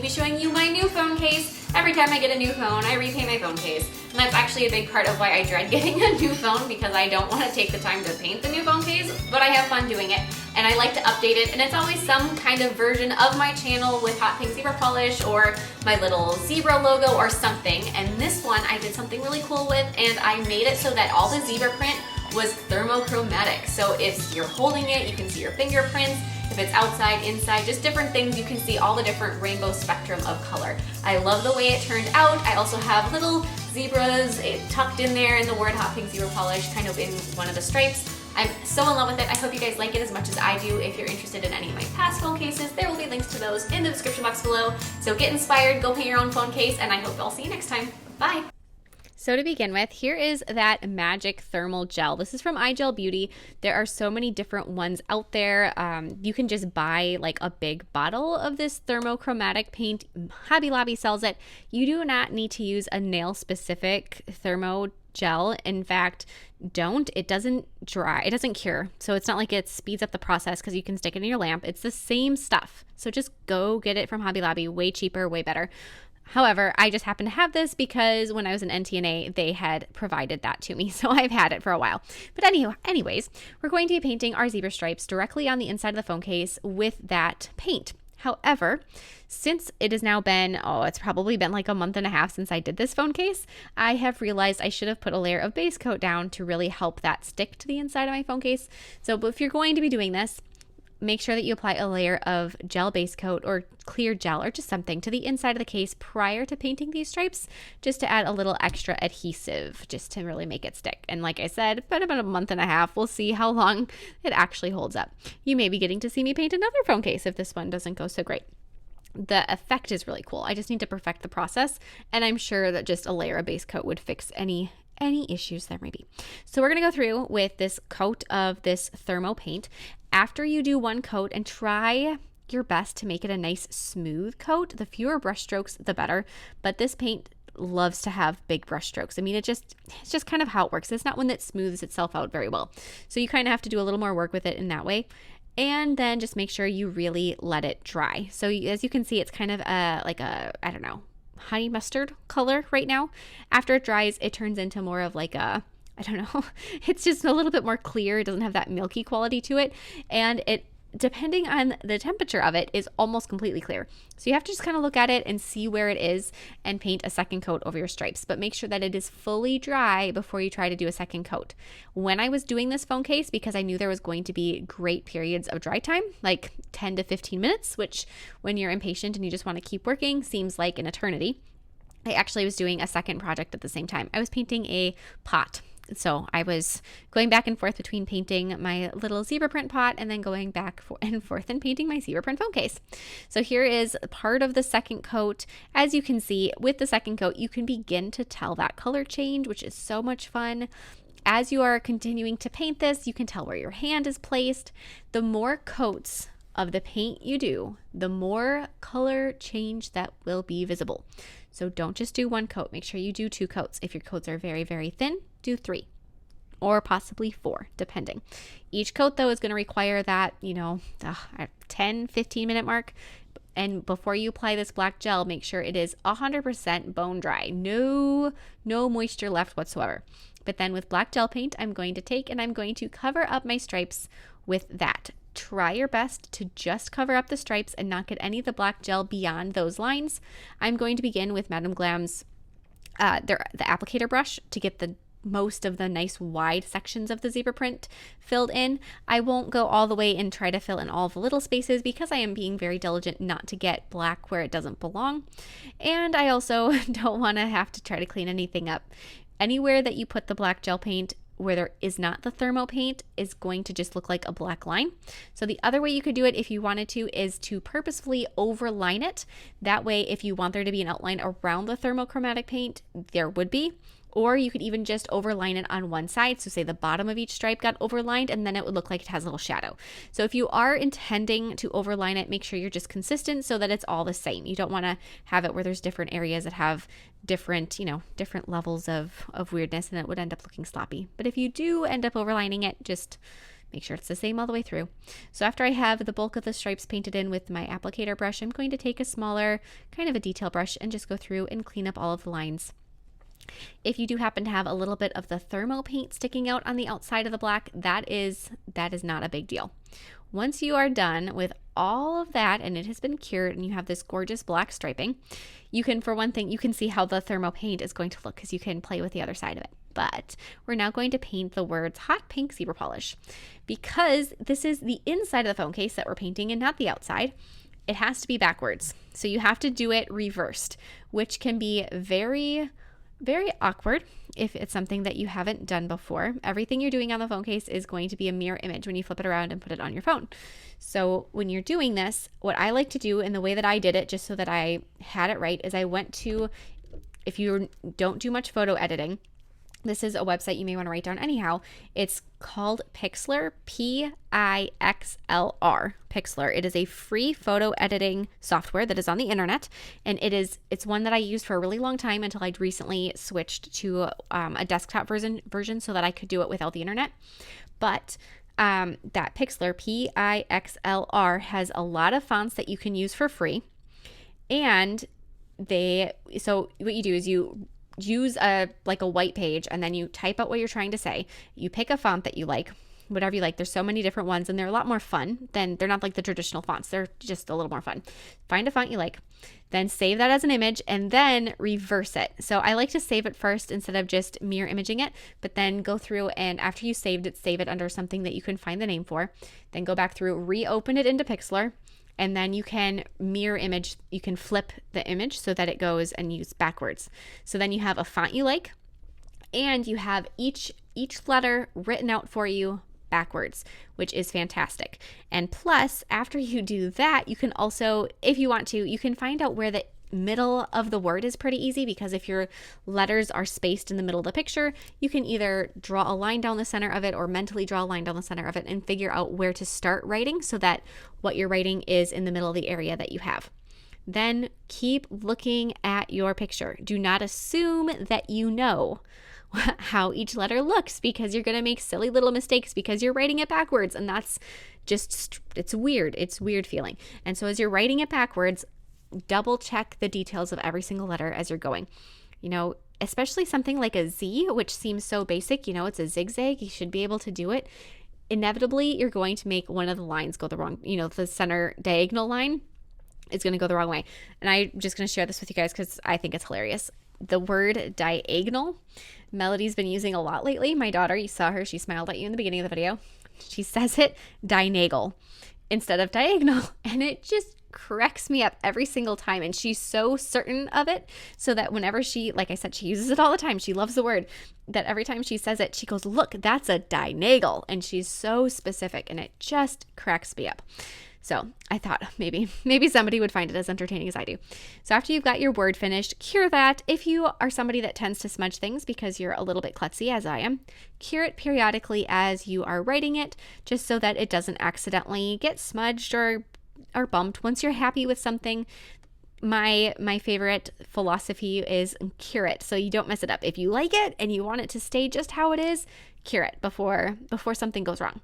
be showing you my new phone case. Every time I get a new phone, I repaint my phone case. And that's actually a big part of why I dread getting a new phone, because I don't want to take the time to paint the new phone case, but I have fun doing it. And I like to update it, and it's always some kind of version of my channel with Hotpinkzebrapolish or my little zebra logo or something. And this one I did something really cool with, and I made it so that all the zebra print was thermochromatic. So if you're holding it, you can see your fingerprints. If it's outside, inside, just different things, you can see all the different rainbow spectrum of color. I love the way it turned out. I also have little zebras tucked in there in the word Hotpinkzebrapolish, kind of in one of the stripes. I'm so in love with it. I hope you guys like it as much as I do. If you're interested in any of my past phone cases, there will be links to those in the description box below. So get inspired, go paint your own phone case, and I hope I'll see you next time. Bye. So to begin with, here is that magic thermal gel. This is from iGel Beauty. There are so many different ones out there. You can just buy like a big bottle of this thermochromatic paint. Hobby Lobby sells it. You do not need to use a nail specific thermo gel. In fact, don't. It doesn't dry. It doesn't cure. So it's not like it speeds up the process because you can stick it in your lamp. It's the same stuff. So just go get it from Hobby Lobby. Way cheaper, way better. However, I just happen to have this because when I was in NTNA, they had provided that to me. So I've had it for a while. But anyways, we're going to be painting our zebra stripes directly on the inside of the phone case with that paint. However, since it has now been, it's probably been like a month and a half since I did this phone case, I have realized I should have put a layer of base coat down to really help that stick to the inside of my phone case. So if you're going to be doing this, make sure that you apply a layer of gel base coat or clear gel or just something to the inside of the case prior to painting these stripes, just to add a little extra adhesive, just to really make it stick. And like I said, it's been about a month and a half. We'll see how long it actually holds up. You may be getting to see me paint another phone case if this one doesn't go so great. The effect is really cool. I just need to perfect the process, and I'm sure that just a layer of base coat would fix any issues there may be. So we're going to go through with this coat of this thermo paint. After you do one coat, and try your best to make it a nice smooth coat. The fewer brush strokes, the better. But this paint loves to have big brush strokes. I mean, it's just kind of how it works. It's not one that smooths itself out very well. So you kind of have to do a little more work with it in that way. And then just make sure you really let it dry. So as you can see, it's kind of like a, I don't know, honey mustard color right now. After it dries, it turns into more of like a, I don't know, it's just a little bit more clear. It doesn't have that milky quality to it. And it, depending on the temperature of it, is almost completely clear. So you have to just kind of look at it and see where it is and paint a second coat over your stripes. But make sure that it is fully dry before you try to do a second coat. When I was doing this phone case, because I knew there was going to be great periods of dry time, like 10 to 15 minutes, which when you're impatient and you just want to keep working seems like an eternity, I actually was doing a second project at the same time. I was painting a pot. So I was going back and forth between painting my little zebra print pot and then going back and forth and painting my zebra print phone case. So here is part of the second coat. As you can see, with the second coat, you can begin to tell that color change, which is so much fun. As you are continuing to paint this, you can tell where your hand is placed. The more coats of the paint you do, the more color change that will be visible. So don't just do one coat. Make sure you do 2 coats. If your coats are very, very thin, do 3 or possibly 4, depending. Each coat, though, is going to require that, 10, 15 minute mark. And before you apply this black gel, make sure it is 100% bone dry. No moisture left whatsoever. But then with black gel paint, I'm going to take and I'm going to cover up my stripes with that. Try your best to just cover up the stripes and not get any of the black gel beyond those lines. I'm going to begin with Madam Glam's the applicator brush to get the most of the nice wide sections of the zebra print filled in. I won't go all the way and try to fill in all the little spaces because I am being very diligent not to get black where it doesn't belong. And I also don't want to have to try to clean anything up. Anywhere that you put the black gel paint where there is not the thermo paint is going to just look like a black line. So the other way you could do it if you wanted to is to purposefully overline it. That way, if you want there to be an outline around the thermochromatic paint, there would be. Or you could even just overline it on one side. So say the bottom of each stripe got overlined and then it would look like it has a little shadow. So if you are intending to overline it, make sure you're just consistent so that it's all the same. You don't want to have it where there's different areas that have different, different levels of weirdness and it would end up looking sloppy. But if you do end up overlining it, just Make sure it's the same all the way through. So after I have the bulk of the stripes painted in with my applicator brush, I'm going to take a smaller kind of a detail brush and just go through and clean up all of the lines. If you do happen to have a little bit of the thermo paint sticking out on the outside of the black, that is not a big deal. Once you are done with all of that and it has been cured and you have this gorgeous black striping, you can, for one thing, you can see how the thermo paint is going to look because you can play with the other side of it. But we're now going to paint the words Hot Pink Zebra Polish. Because this is the inside of the phone case that we're painting and not the outside, it has to be backwards. So you have to do it reversed, which can be very awkward if it's something that you haven't done before. Everything you're doing on the phone case is going to be a mirror image when you flip it around and put it on your phone. So when you're doing this, what I like to do, and the way that I did it just so that I had it right, is I went to, if you don't do much photo editing, this is a website you may want to write down anyhow. It's called Pixlr, P-I-X-L-R, Pixlr. It is a free photo editing software that is on the internet, and it's one that I used for a really long time until I'd recently switched to a desktop version so that I could do it without the internet. But that Pixlr, P-I-X-L-R, has a lot of fonts that you can use for free, and so what you do is you use a white page and then you type out what you're trying to say. You pick a font that you like, whatever you like. There's so many different ones and they're a lot more fun than, they're not like the traditional fonts. They're just a little more fun. Find a font you like, then save that as an image and then reverse it. So I like to save it first instead of just mirror imaging it, but then go through and after you saved it, save it under something that you can find the name for. Then go back through, reopen it into Pixlr, and then you can mirror image, you can flip the image so that it goes and use backwards. So then you have a font you like, and you have each letter written out for you backwards, which is fantastic. And plus, after you do that, you can also, if you want to, you can find out where the middle of the word is pretty easy, because if your letters are spaced in the middle of the picture, you can either draw a line down the center of it or mentally draw a line down the center of it and figure out where to start writing so that what you're writing is in the middle of the area that you have. Then keep looking at your picture. Do not assume that you know how each letter looks, because you're going to make silly little mistakes because you're writing it backwards, and that's just, it's weird feeling. And so as you're writing it backwards, double check the details of every single letter as you're going. You know, especially something like a Z, which seems so basic, you know, it's a zigzag, you should be able to do it. Inevitably, you're going to make one of the lines go the wrong, you know, the center diagonal line is going to go the wrong way. And I'm just going to share this with you guys because I think it's hilarious. The word diagonal, Melody's been using a lot lately. My daughter, you saw her, she smiled at you in the beginning of the video. She says it diagonal instead of diagonal, and it just cracks me up every single time. And she's so certain of it, so that whenever she, like I said, she uses it all the time, she loves the word, that every time she says it, she goes, look, that's a diagonal. And she's so specific, and it just cracks me up. So I thought maybe somebody would find it as entertaining as I do. So after you've got your word finished, cure that. If you are somebody that tends to smudge things because you're a little bit klutzy, as I am, cure it periodically as you are writing it, just so that it doesn't accidentally get smudged or bumped. Once you're happy with something, my favorite philosophy is cure it so you don't mess it up. If you like it and you want it to stay just how it is, cure it before something goes wrong.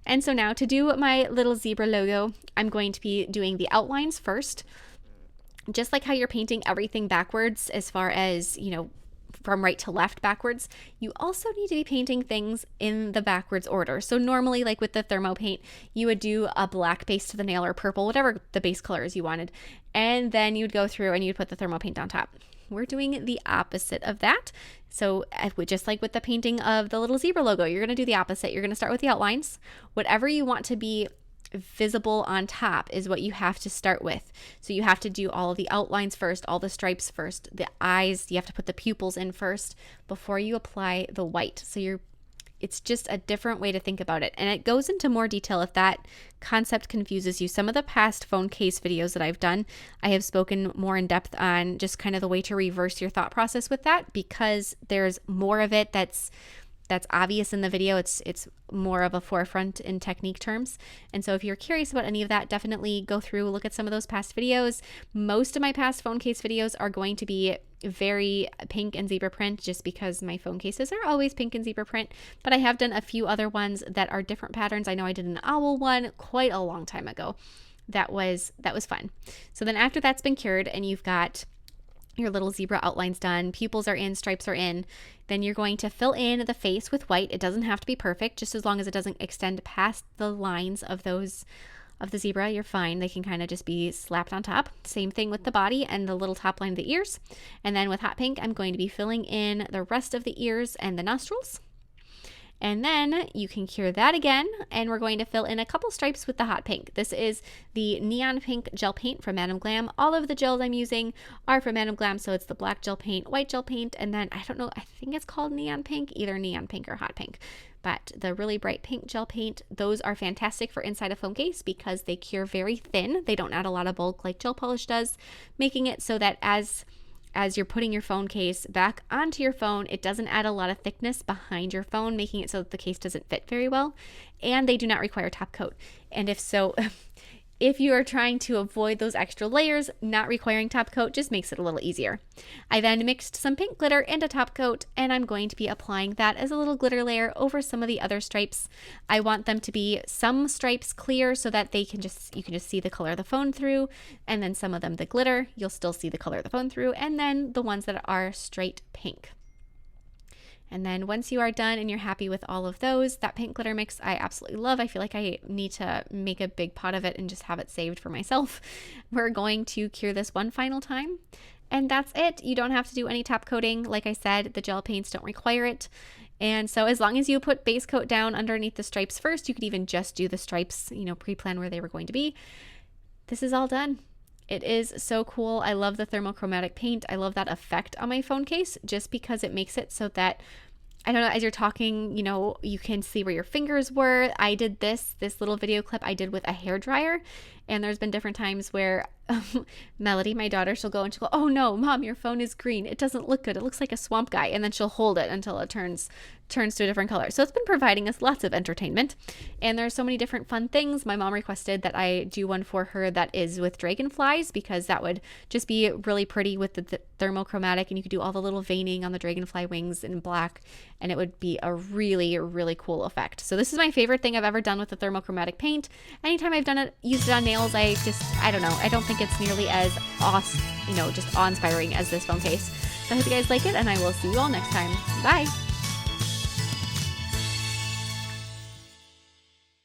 And so now to do my little zebra logo, I'm going to be doing the outlines first. Just like how you're painting everything backwards as far as, you know, from right to left backwards, you also need to be painting things in the backwards order. So normally, like with the thermo paint, you would do a black base to the nail or purple, whatever the base color is you wanted. And then you'd go through and you'd put the thermo paint on top. We're doing the opposite of that. So just like with the painting of the little zebra logo, you're going to do the opposite. You're going to start with the outlines. Whatever you want to be visible on top is what you have to start with. So you have to do all of the outlines first, all the stripes first, the eyes, you have to put the pupils in first before you apply the white. So it's just a different way to think about it. And it goes into more detail if that concept confuses you. Some of the past phone case videos that I've done, I have spoken more in depth on just kind of the way to reverse your thought process with that, because there's more of it that's obvious in the video. It's more of a forefront in technique terms. And so if you're curious about any of that, definitely go through, look at some of those past videos. Most of my past phone case videos are going to be very pink and zebra print just because my phone cases are always pink and zebra print, but I have done a few other ones that are different patterns. I know I did an owl one quite a long time ago. That was fun. So then after that's been cured and you've got your little zebra outlines done, pupils are in, stripes are in, then you're going to fill in the face with white. It doesn't have to be perfect, just as long as it doesn't extend past the lines of those of the zebra, you're fine. They can kind of just be slapped on top. Same thing with the body and the little top line of the ears. And then with hot pink, I'm going to be filling in the rest of the ears and the nostrils. And then you can cure that again, and we're going to fill in a couple stripes with the hot pink. This is the neon pink gel paint from Madam Glam. All of the gels I'm using are from Madam Glam, so it's the black gel paint, white gel paint, and then I don't know, I think it's called neon pink, either neon pink or hot pink. But the really bright pink gel paint, those are fantastic for inside a phone case because they cure very thin. They don't add a lot of bulk like gel polish does, making it so that as you're putting your phone case back onto your phone, it doesn't add a lot of thickness behind your phone, making it so that the case doesn't fit very well. And they do not require top coat. And if so, if you are trying to avoid those extra layers, not requiring top coat just makes it a little easier. I then mixed some pink glitter and a top coat, and I'm going to be applying that as a little glitter layer over some of the other stripes. I want them to be some stripes clear so that you can just see the color of the phone through, and then some of them the glitter, you'll still see the color of the phone through, and then the ones that are straight pink. And then once you are done and you're happy with all of those, that pink glitter mix I absolutely love. I feel like I need to make a big pot of it and just have it saved for myself. We're going to cure this one final time, and that's it. You don't have to do any top coating. Like I said, the gel paints don't require it. And so as long as you put base coat down underneath the stripes first, you could even just do the stripes, pre-plan where they were going to be. This is all done. It is so cool. I love the thermochromatic paint. I love that effect on my phone case just because it makes it so that, I don't know, as you're talking, you can see where your fingers were. I did this little video clip I did with a hairdryer, and there's been different times where Melody, my daughter, she'll go, oh no, Mom, your phone is green. It doesn't look good. It looks like a swamp guy. And then she'll hold it until it turns to a different color. So it's been providing us lots of entertainment. And there's so many different fun things. My mom requested that I do one for her that is with dragonflies, because that would just be really pretty with the thermochromatic, and you could do all the little veining on the dragonfly wings in black, and it would be a really, really cool effect. So this is my favorite thing I've ever done with the thermochromatic paint. Anytime I've used it on nails, I don't know, I don't think it's nearly as just awe-inspiring as this phone case. So I hope you guys like it, and I will see you all next time. Bye!